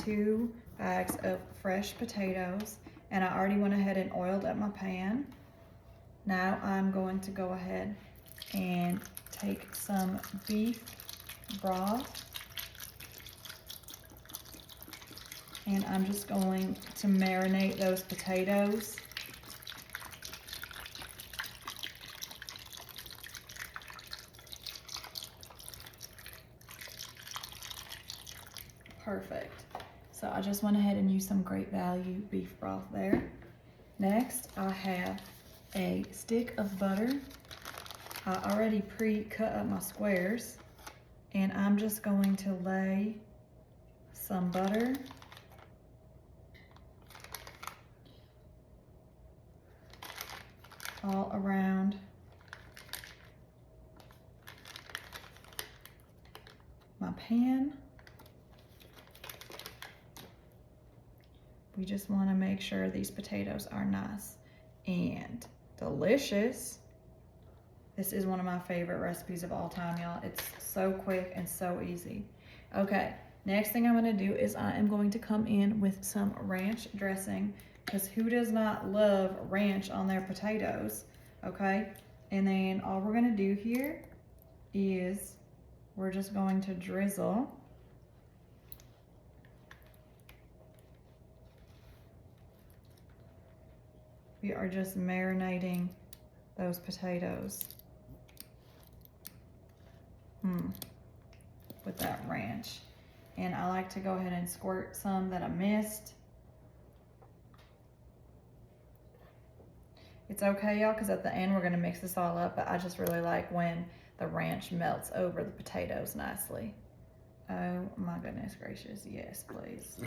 2 bags of fresh potatoes, and I already went ahead and oiled up my pan. Now I'm going to go ahead and take some beef broth, and I'm just going to marinate those potatoes. Perfect. So I just went ahead and used some Great Value beef broth there. Next, I have a stick of butter. I already pre-cut up my squares, and I'm just going to lay some butter all around my pan. We just want to make sure these potatoes are nice and delicious. This is one of my favorite recipes of all time, y'all. It's so quick and so easy. Okay, next thing I'm gonna do is I am going to come in with some ranch dressing, because who does not love ranch on their potatoes, okay? And then all we're gonna do here is we're just going to drizzle we are just marinating those potatoes with that ranch. And I like to go ahead and squirt some that I missed. It's okay, y'all, because at the end we're gonna mix this all up, but I just really like when the ranch melts over the potatoes nicely. Oh my goodness gracious, yes, please.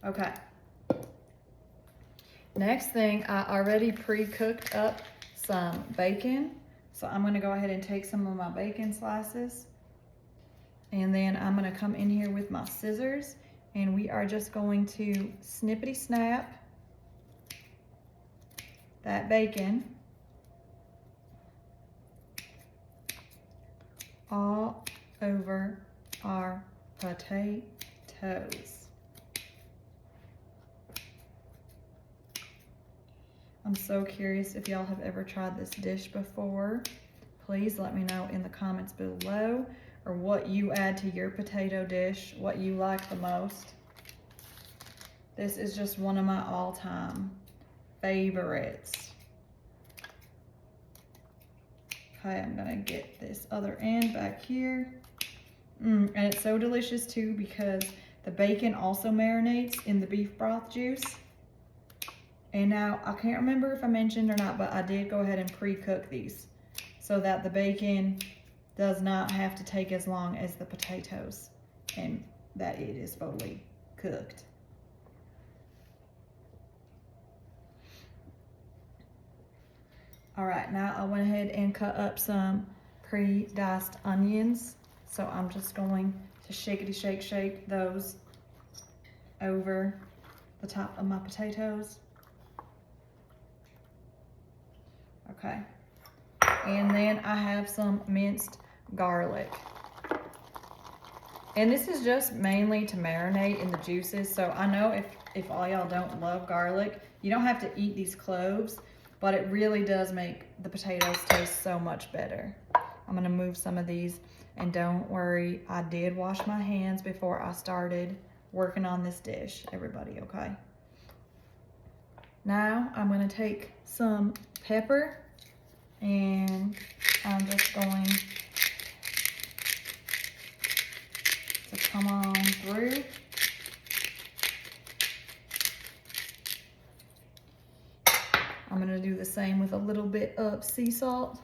Okay. Next thing, I already pre-cooked up some bacon. So I'm gonna go ahead and take some of my bacon slices, and then I'm gonna come in here with my scissors, and we are just going to snippety snap that bacon all over our potatoes. I'm so curious if y'all have ever tried this dish before. Please let me know in the comments below, or what you add to your potato dish, what you like the most. This is just one of my all-time favorites. Okay, I'm gonna get this other end back here. And it's so delicious too, because the bacon also marinates in the beef broth juice. And now, I can't remember if I mentioned or not, but I did go ahead and pre-cook these so that the bacon does not have to take as long as the potatoes, and that it is fully cooked. All right, now I went ahead and cut up some pre-diced onions. So I'm just going to shake those over the top of my potatoes. Okay, and then I have some minced garlic. And this is just mainly to marinate in the juices. So I know if all y'all don't love garlic, you don't have to eat these cloves, but it really does make the potatoes taste so much better. I'm gonna move some of these, and don't worry, I did wash my hands before I started working on this dish, everybody, okay? Now I'm gonna take some pepper, and I'm just going to come on through. I'm gonna do the same with a little bit of sea salt.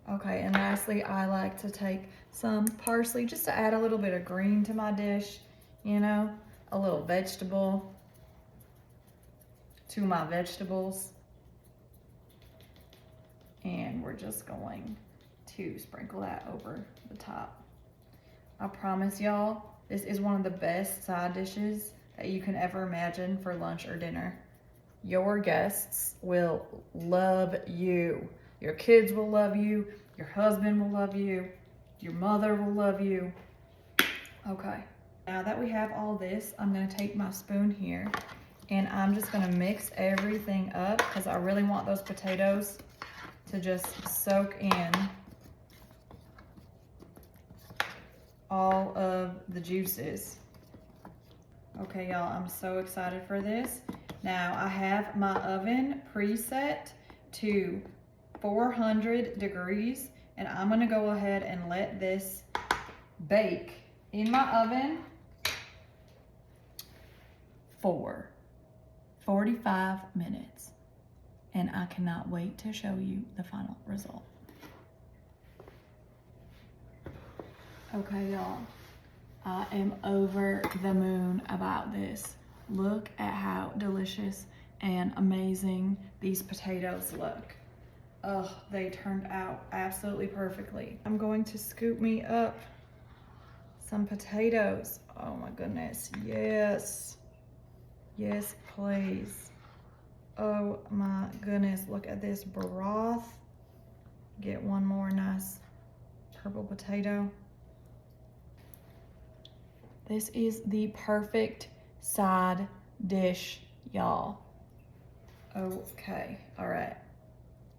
Okay, and lastly, I like to take some parsley just to add a little bit of green to my dish, you know, a little vegetable to my vegetables. And we're just going to sprinkle that over the top. I promise y'all, this is one of the best side dishes that you can ever imagine for lunch or dinner. Your guests will love you. Your kids will love you. Your husband will love you. Your mother will love you. Okay, now that we have all this, I'm gonna take my spoon here and I'm just gonna mix everything up because I really want those potatoes to just soak in all of the juices. Okay, y'all, I'm so excited for this. Now, I have my oven preset to 400 degrees, and I'm gonna go ahead and let this bake in my oven for 45 minutes. And I cannot wait to show you the final result. Okay, y'all, I am over the moon about this. Look at how delicious and amazing these potatoes look. Oh, they turned out absolutely perfectly. I'm going to scoop me up some potatoes. Oh my goodness, yes. Yes, please. Oh my goodness, look at this broth. Get one more nice purple potato. This is the perfect side dish, y'all. Okay, all right.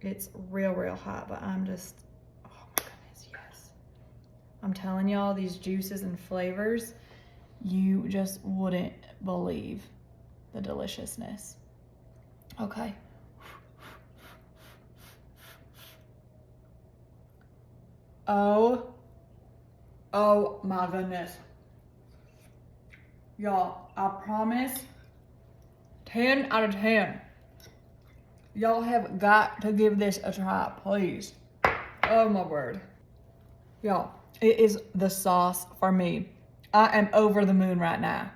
It's real hot, but I'm just, oh my goodness, yes. I'm telling y'all, these juices and flavors, you just wouldn't believe the deliciousness. Okay. Oh my goodness. Y'all, I promise, 10 out of 10. Y'all have got to give this a try, please. Oh my word. Y'all, it is the sauce for me. I am over the moon right now.